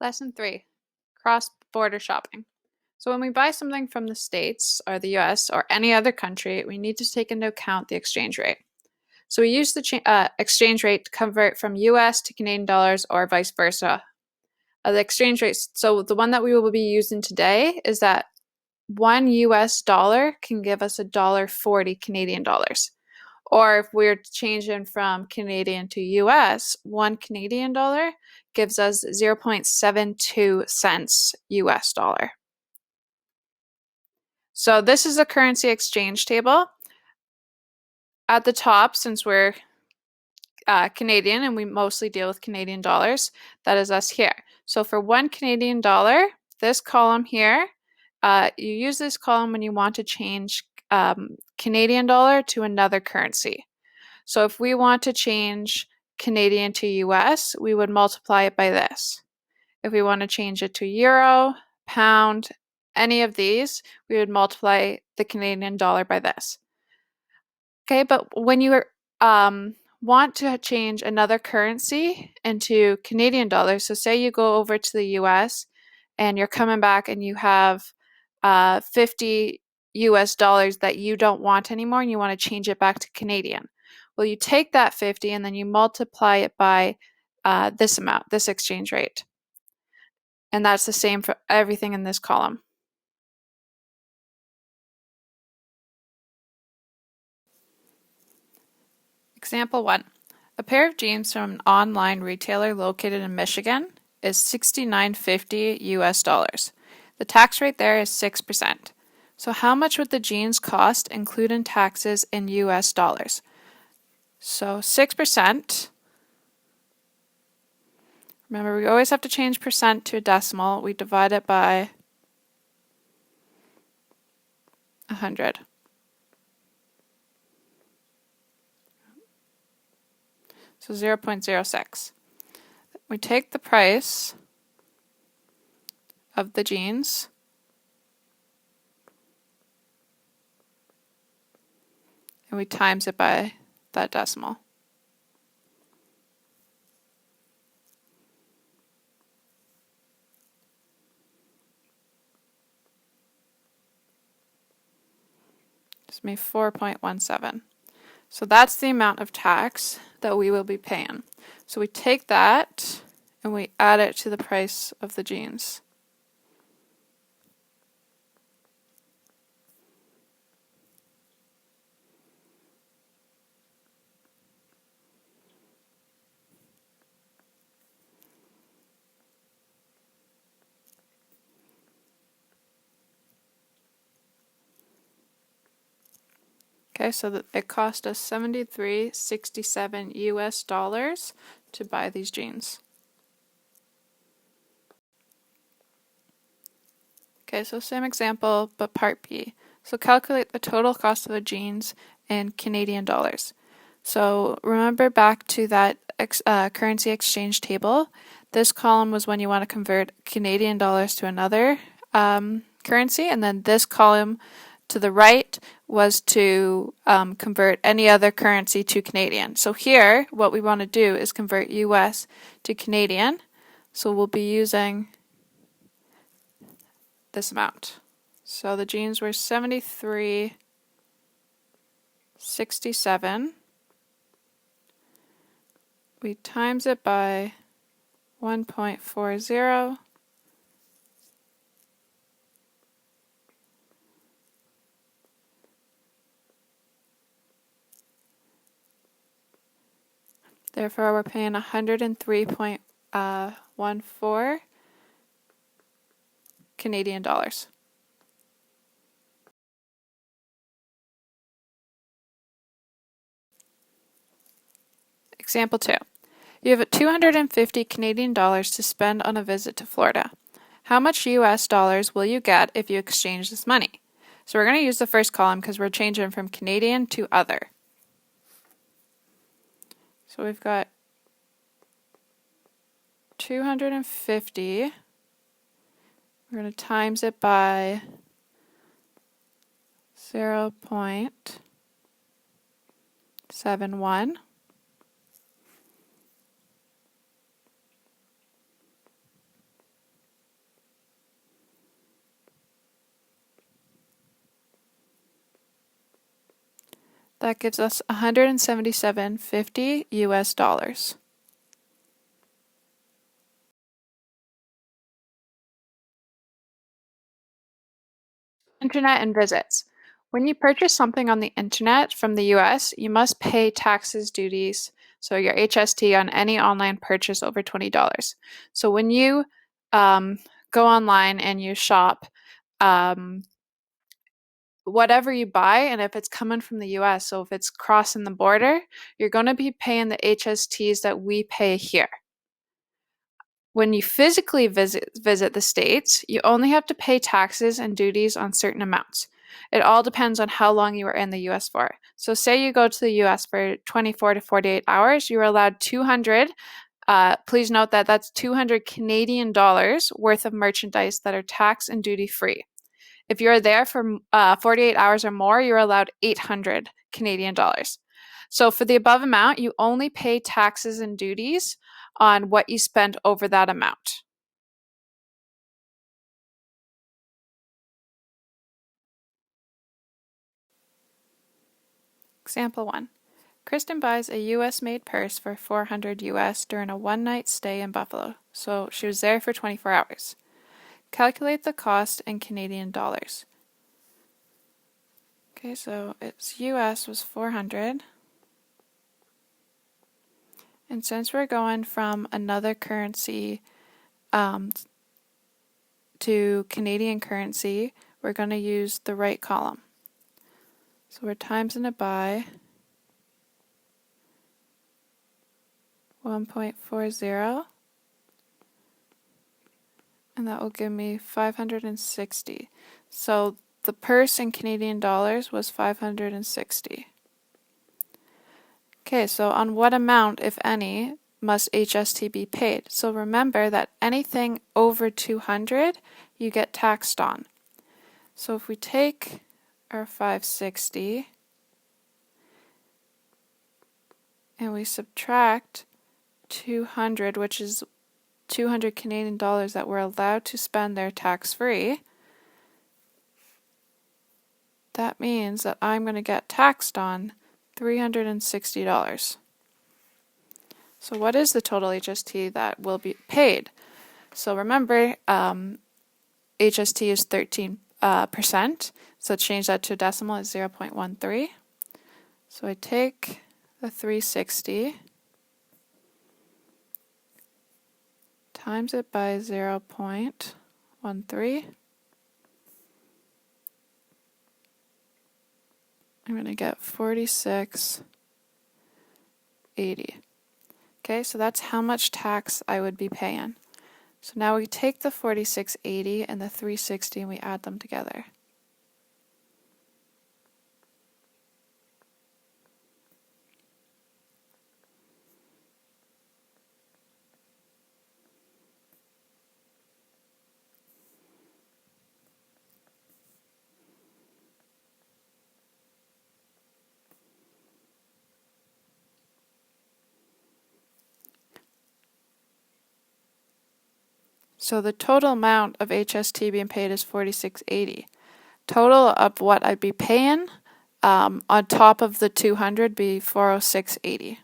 Lesson 3, cross-border shopping. So when we buy something from the States or the US or any other country, we need to take into account the exchange rate. So we use the exchange rate to convert from US to Canadian dollars or vice versa. The exchange rate, so the one that we will be using today is that one US dollar can give us $1.40 Canadian dollars. Or if we're changing from Canadian to US, one Canadian dollar gives us 0.72 cents US dollar. So this is the currency exchange table. At the top, since we're Canadian and we mostly deal with Canadian dollars, that is us here. So for one Canadian dollar, this column here, you use this column when you want to change Canadian dollar to another currency. So if we want to change Canadian to US, we would multiply it by this. If we want to change it to euro, pound, any of these, we would multiply the Canadian dollar by this. Okay, but when you want to change another currency into Canadian dollars, so say you go over to the US and you're coming back and you have 50 US dollars that you don't want anymore and you want to change it back to Canadian. Well, you take that 50 and then you multiply it by this amount, this exchange rate. And that's the same for everything in this column. Example 1. A pair of jeans from an online retailer located in Michigan is $69.50 US dollars. The tax rate there is 6%. So how much would the jeans cost including taxes in US dollars? So 6%. Remember, we always have to change percent to a decimal. We divide it by 100. So 0.06. We take the price of the jeans and we times it by that decimal. Just made 4.17. So that's the amount of tax that we will be paying. So we take that and we add it to the price of the jeans. Okay, so that it cost us $73.67 US dollars to buy these jeans. Okay, so same example, but part B. So calculate the total cost of the jeans in Canadian dollars. So remember back to that currency exchange table. This column was when you want to convert Canadian dollars to another currency, and then this column to the right was to convert any other currency to Canadian. So here, what we want to do is convert US to Canadian. So we'll be using this amount. So the jeans were $73.67. We times it by 1.40. Therefore, we're paying 103.14 Canadian dollars. Example 2. You have 250 Canadian dollars to spend on a visit to Florida. How much US dollars will you get if you exchange this money? So we're going to use the first column because we're changing from Canadian to other. So we've got 250. We're going to times it by 0.71. That gives us $177.50 US. Internet and visits. When you purchase something on the internet from the US, you must pay taxes, duties, so your HST on any online purchase over $20. So when you go online and you shop, whatever you buy, and if it's coming from the US, so if it's crossing the border, you're going to be paying the HSTs that we pay here. When you physically visit the States, you only have to pay taxes and duties on certain amounts. It all depends on how long you are in the US for. So say you go to the US for 24 to 48 hours, you are allowed 200. Please note that that's 200 Canadian dollars worth of merchandise that are tax and duty free. If you're there for 48 hours or more, you're allowed 800 Canadian dollars. So for the above amount, you only pay taxes and duties on what you spent over that amount. Example 1. Kristen buys a US-made purse for $400 US during a one-night stay in Buffalo, so she was there for 24 hours. Calculate the cost in Canadian dollars. Okay, so it's US was 400. And since we're going from another currency to Canadian currency, we're going to use the right column. So we're timesing it by 1.40, and that will give me 560. So the purse in Canadian dollars was 560. Okay, so on what amount, if any, must HST be paid? So remember that anything over 200 you get taxed on. So if we take our 560 and we subtract 200, which is 200 Canadian dollars that we're allowed to spend there tax-free, that means that I'm going to get taxed on $360. So what is the total HST that will be paid? So remember, HST is 13%, so change that to a decimal is 0.13. So I take the 360 times it by 0.13. I'm going to get 46.80. Okay, so that's how much tax I would be paying. So now we take the 46.80 and the 360 and we add them together. So the total amount of HST being paid is $46.80. Total of what I'd be paying on top of the 200 be $406.80.